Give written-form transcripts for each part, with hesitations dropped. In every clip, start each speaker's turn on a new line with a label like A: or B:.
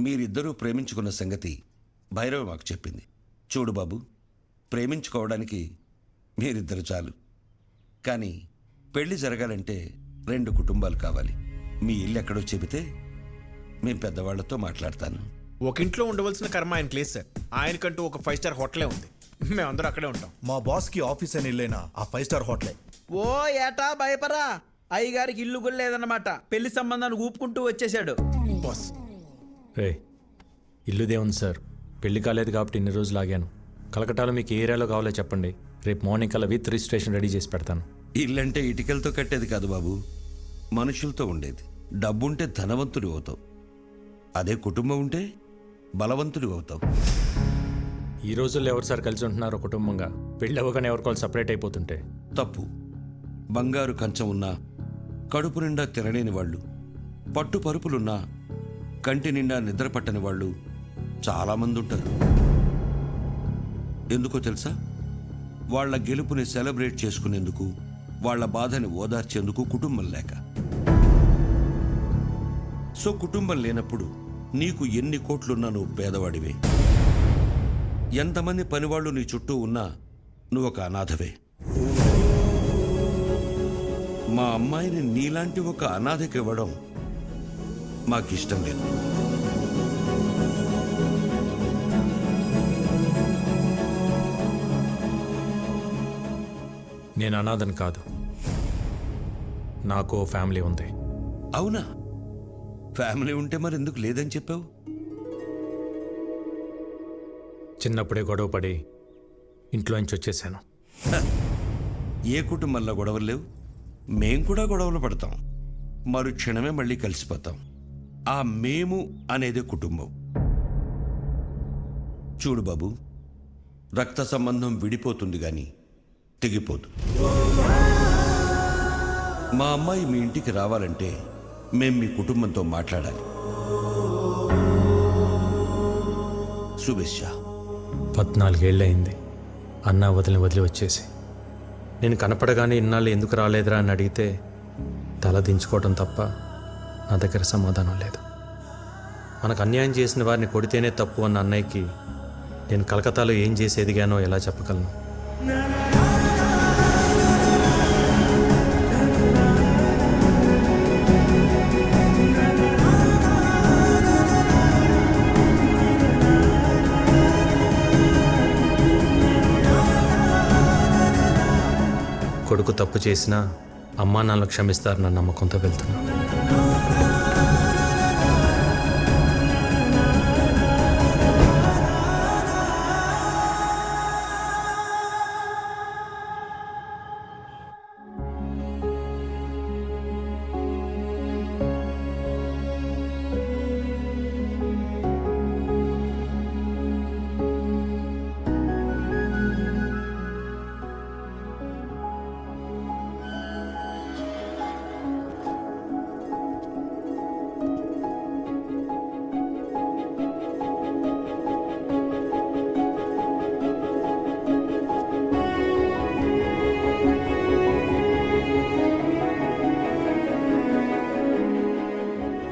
A: మీరిద్దరూ ప్రేమించుకున్న సంగతి భైరవి మాకు చెప్పింది. చూడు బాబు, ప్రేమించుకోవడానికి మీరిద్దరు చాలు. కానీ పెళ్లి జరగాలంటే 2 కుటుంబాలు కావాలి. మీ ఇల్లు ఎక్కడో చెబితే మేము పెద్దవాళ్లతో మాట్లాడతాను.
B: ఒక ఇంట్లో ఉండవలసిన కర్మ ఆయనకి లేదు సార్. ఆయనకంటూ ఒక 5 స్టార్ హోటలే ఉంది. మేమందరూ అక్కడే ఉంటాం.
C: మా బాస్కి ఆఫీస్ అని ఇల్లైనా ఆ 5 స్టార్ హోటలే.
D: ఓ ఏటా భయపరా, అయ్యగారికి ఇల్లు కూడా లేదన్నమాట. పెళ్లి సంబంధాన్ని ఊపుకుంటూ వచ్చేసాడు.
B: బాస్
E: రే, ఇల్లుదే ఉంది సార్. పెళ్లి కాలేదు కాబట్టి ఇన్ని రోజులు ఆగాను. కలకటాలో మీకు ఏ ఏరియాలో కావాలో చెప్పండి. రేపు మార్నింగ్ కల్లా విత్ రిజిస్ట్రేషన్ రెడీ చేసి పెడతాను.
A: ఇల్లంటే ఇటుకలతో కట్టేది కాదు బాబు, మనుషులతో ఉండేది. డబ్బుంటే ధనవంతుడు అవుతావు, అదే కుటుంబం ఉంటే బలవంతుడు అవుతావు.
E: ఈ రోజుల్లో ఎవరు సార్ కలిసి ఉంటున్నారు కుటుంబంగా? పెళ్ళి అవ్వగానే ఎవరికోవాలి సపరేట్ అయిపోతుంటే
A: తప్పు. బంగారు కంచం ఉన్నా కడుపు నిండా తినలేని వాళ్ళు, పట్టు పరుపులున్నా కంటి నిండా నిద్ర పట్టని వాళ్ళు చాలామంది ఉంటారు. ఎందుకో తెలుసా? వాళ్ళ గెలుపుని సెలబ్రేట్ చేసుకునేందుకు, వాళ్ళ బాధని ఓదార్చేందుకు కుటుంబం లేక. సో కుటుంబం లేనప్పుడు నీకు ఎన్ని కోట్లున్నా నువ్వు పేదవాడివే. ఎంతమంది పనివాళ్ళు నీ చుట్టూ ఉన్నా నువ్వు ఒక అనాథవే. మా అమ్మాయిని నీలాంటి ఒక అనాథకి ఇవ్వడం మాకిష్టం లేదు.
E: నేను అనాథని కాదు, నాకు ఫ్యామిలీ ఉంది.
A: అవునా? ఫ్యామిలీ ఉంటే మరి ఎందుకు లేదని చెప్పావు?
E: చిన్నప్పుడే గొడవ పడి ఇంట్లో నుంచి వచ్చేసాను.
A: ఏ కుటుంబంలో గొడవలు లేవు? మేం కూడా గొడవలు పడతాం, మరు క్షణమే మళ్ళీ కలిసిపోతాం. ఆ మేము అనేది కుటుంబం. చూడు బాబు, రక్త సంబంధం విడిపోతుంది కానీ తెగిపోదు. మా అమ్మాయి మీ ఇంటికి రావాలంటే మేం మీ కుటుంబంతో మాట్లాడాలి. శుభేచ్ఛ.
E: 14 ఏళ్ళు అయింది అన్న వదిలి వచ్చేసి. నేను కనపడగానే ఇన్నాళ్ళు ఎందుకు రాలేదురా అని అడిగితే తల దించుకోవడం తప్ప నా దగ్గర సమాధానం లేదు. మనకు అన్యాయం చేసిన వారిని కొడితేనే తప్పు అన్న అన్నయ్యకి నేను కలకత్తాలో ఏం చేసి ఎదిగానో ఎలా చెప్పగలను? కొడుకు తప్పు చేసినా అమ్మా నాన్నలు క్షమిస్తారన్న నమ్మకంతో వెళ్తున్నా.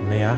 E: అన్నయ్య,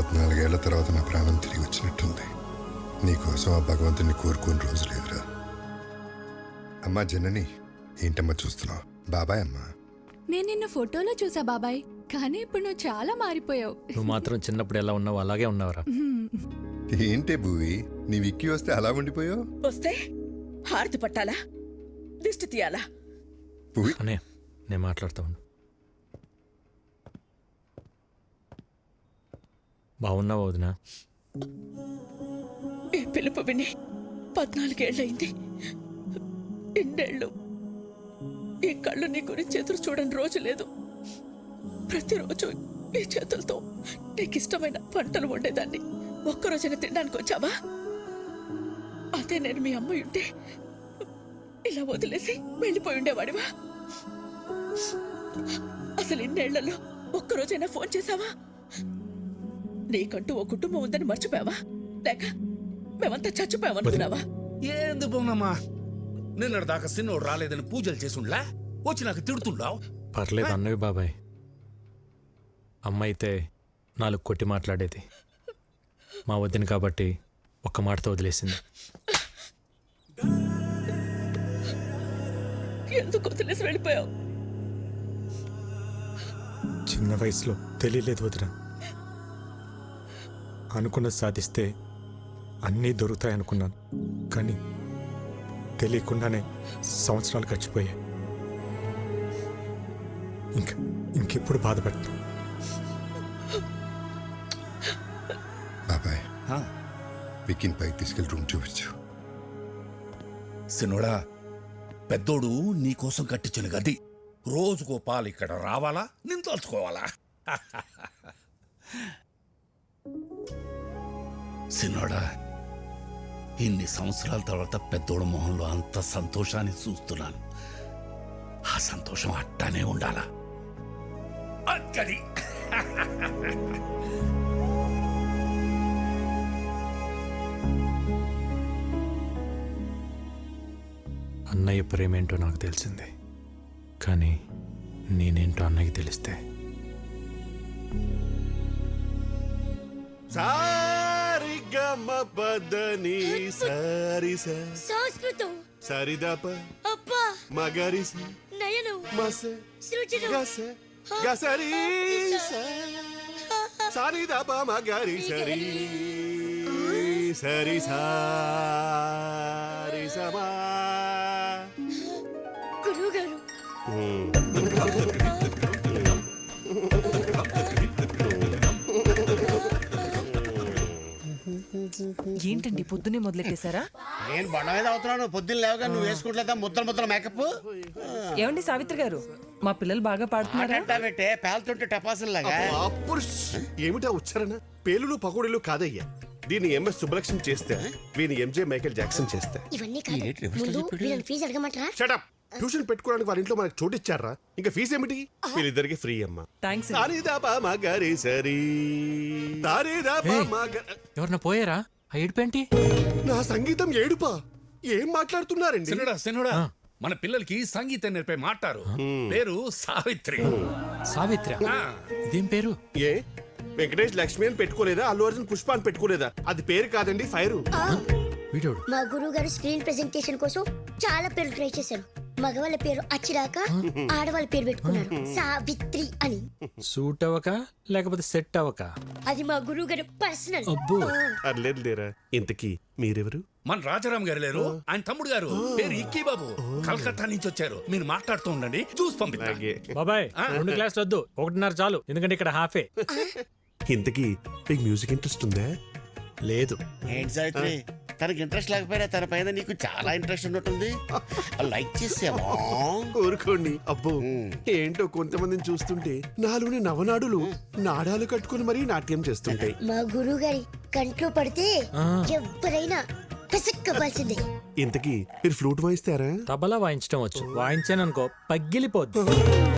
F: 14 ఏళ్ల తర్వాత నా ప్రాణం తిరిగి వచ్చినట్టుంది. నీకోసం ఆ భగవంతుని కోరుకోని రోజు లేదురా. అమ్మా జనని, ఏంటమ్మా చూస్తున్నావు? బాబాయ్ అమ్మా.
G: నేను నిన్న ఫోటోలో చూసా బాబాయ్, కానీ ఇప్పుడు నువ్వు చాలా మారిపోయావు.
E: నువ్వు మాత్రం చిన్నప్పుడు ఎలా ఉన్నావు అలాగే ఉన్నావురా.
F: ఏంటే భూవి, నీ విక్కీ వస్తే అలా ఉండిపోయావు?
H: వస్తే హారతి పట్టాలా, దిష్టి తీయాలా?
F: భూవి,
E: అనే నేను మాట్లాడుతూ ఉండు. బాగున్నావు వదినా?
H: ఈ పిలుపు విని 14 ఏళ్ళయింది. ఇన్నేళ్ళు ఈ కళ్ళు నీ గురించి ఎదురు చూడని రోజు లేదు. ప్రతిరోజు ఈ చేతులతో నీకిష్టమైన వంటలు వండేదాన్ని. ఒక్కరోజైనా తినడానికి వచ్చావా? అదే నేను మీ అమ్మాయి ఉంటే ఇలా వదిలేసి వెళ్ళిపోయి ఉండేవాడివా? అసలు ఇన్నేళ్లలో ఒక్కరోజైనా ఫోన్ చేశావా? నీకంటూ ఓ కుటుంబం ఉందని మర్చిపోయావా? లేక మేమంతా చచ్చిపోయామనుకున్నావా?
I: ఏంది బొమ్మమ్మా, నిన్నటి దాకా సిన్నోడు రాలేదని పూజలు చేసుండ్లా, వచ్చి నాకు తిడుతుండావు.
E: పర్లేదు అన్నవి బాబాయ్. అమ్మ అయితే 4 కొట్టి మాట్లాడేది. మా వద్దని కాబట్టి ఒక్క మాటతో వదిలేసింది.
H: ఎందుకు వదిలేసి వెళ్ళిపోయావు?
E: చిన్న వయసులో తెలియలేదు వదిన. అనుకున్నది సాధిస్తే అన్నీ దొరుకుతాయనుకున్నాను, కానీ తెలియకుండానే సంవత్సరాలు గడిచిపోయాయి. ఇంకెప్పుడు బాధపడతాను.
F: బాబాయ్, విక్కీని పైకి తీసుకెళ్ళి రూమ్ చూపించు.
I: సిన్నోడా, పెద్దోడు నీకోసం కట్టించిన గది. రోజుకో పాలు ఇక్కడ రావాలా, నేను తలుచుకోవాలా? సిన్నోడా, ఇన్ని సంవత్సరాల తర్వాత పెద్దోడు మొహంలో అంత సంతోషాన్ని చూస్తున్నాను. ఆ సంతోషం అట్టానే ఉండాలా. అక్కడి
E: అన్నయ్య ప్రేమేంటో నాకు తెలిసింది, కానీ నేనేంటో అన్నయ్యకి తెలిస్తే
J: బదని సారి
G: సంస్కృతం
J: సరిదప
G: అబ్బా
J: మగరిస
G: నయను
J: మస
G: సృజన
J: గస గసరి సరిదప మగరి సరి సరి సారి సమా.
G: గురువు గారు
H: ఏంటండి పొద్దునే మొదలెట్టేశారా?
I: నేను బండ మీద అవుతున్నాను. పొద్దున్న లేవగా నువ్వు వేసుకుంటా ముద్దల మేకప్.
H: ఏమండి సావిత్రి గారు, మా పిల్లలు బాగా పాడుతున్నారా?
I: పెట్టే పేలుతుంటే టపాసుల్లాగా.
J: అప్పుడు ఏమిటా ఉచ్చారణ? పేలులు పకోడీలు కాదయ్యా. దీన్ని ఎంఎస్ సుబ్బలక్ష్మి చేస్తే, వీని ఎంజే మైకేల్ జాక్సన్ చేస్తే.
G: ఇవన్నీ కాదు, ముందు వీళ్ళని ఫీజు అడగమంటారా?
J: షటప్. ట్యూషన్ పెట్టుకోవడానికి వాళ్ళ ఇంట్లో మనకు చోటు ఇచ్చారా? ఇంకా ఫీజు ఏమిటి? వీళ్ళిద్దరికి ఫ్రీ అమ్మా.
H: థ్యాంక్స్.
J: సారీదాపా మగరి సరి సారీదాపా మగరి.
E: ఎవరన్నా పోయారా? ఆ ఏడుపేంటి?
J: నా సంగీతం ఏడుపా? ఏం మాట్లాడుతున్నారండి?
I: సిన్నోడా, మన పిల్లలకి సంగీతం నేర్పే మాటారు. పేరు సావిత్రి.
E: సావిత్ర? ఇదేం పేరు?
J: ఏ వెంకటేష్ లక్ష్మి అని పెట్టుకోలేదా? అల్లు అర్జున్ పుష్ప అని పెట్టుకోలేదా? అది పేరు కాదండి, ఫైరు.
E: వీడోడు
G: మా గురువు గారు స్క్రీన్ ప్రెజెంటేషన్ కోసం చాలా పేర్లు ట్రై చేశారు. మగవాళ్ళ పేరు అచ్చిరాక ఆడవాళ్ళ పేరు పెట్టుకున్నారు సావిత్రి అని.
E: సూట్ అవ్వక లేకపోతే సెట్ అవ్వక?
G: అది మా గురువు గారు పర్సనల్.
E: అబ్బో.
J: అర్లేదు లేరా. ఇంతకీ మీరెవరు?
I: మన రాజారాం గారు లేరు, ఆయన తమ్ముడు గారు. పేరు ఇక్కీ బాబు. కలకత్తా నుంచి వచ్చారు. మీరు మాట్లాడుతూ ఉండండి, చూసి పంపిస్తా.
E: బాబాయ్ 2 క్లాసులు వద్దు, 1.5 చాలు, ఎందుకంటే ఇక్కడ హాఫే.
J: ఇంతకీ మీకు మ్యూజిక్ ఇంట్రెస్ట్ ఉందా?
E: లేదు.
I: ఏంటి సావిత్రి, తనకి ఇంట్రెస్ట్ లేకపోయినా తన పైన నీకు చాలా ఇంట్రెస్ట్ ఉన్నట్టుంది. లైక్ చేసావా?
J: కోరుకోండి. అబ్బో, ఏంటో కొంతమందిని చూస్తుంటే నాలోని నవనాడులు నాడాలు కట్టుకుని మరీ నాట్యం చేస్తుంటాయి.
G: మా గురువు గారి కంట్లో పడితే ఎవరైనా పిసక్కవలసిందే.
J: ఇంతకీ మీరు ఫ్లూట్ వాయిస్తారా?
E: తబలా వాయించడం వచ్చు, వాయించాననుకో పగిలిపోద్ది.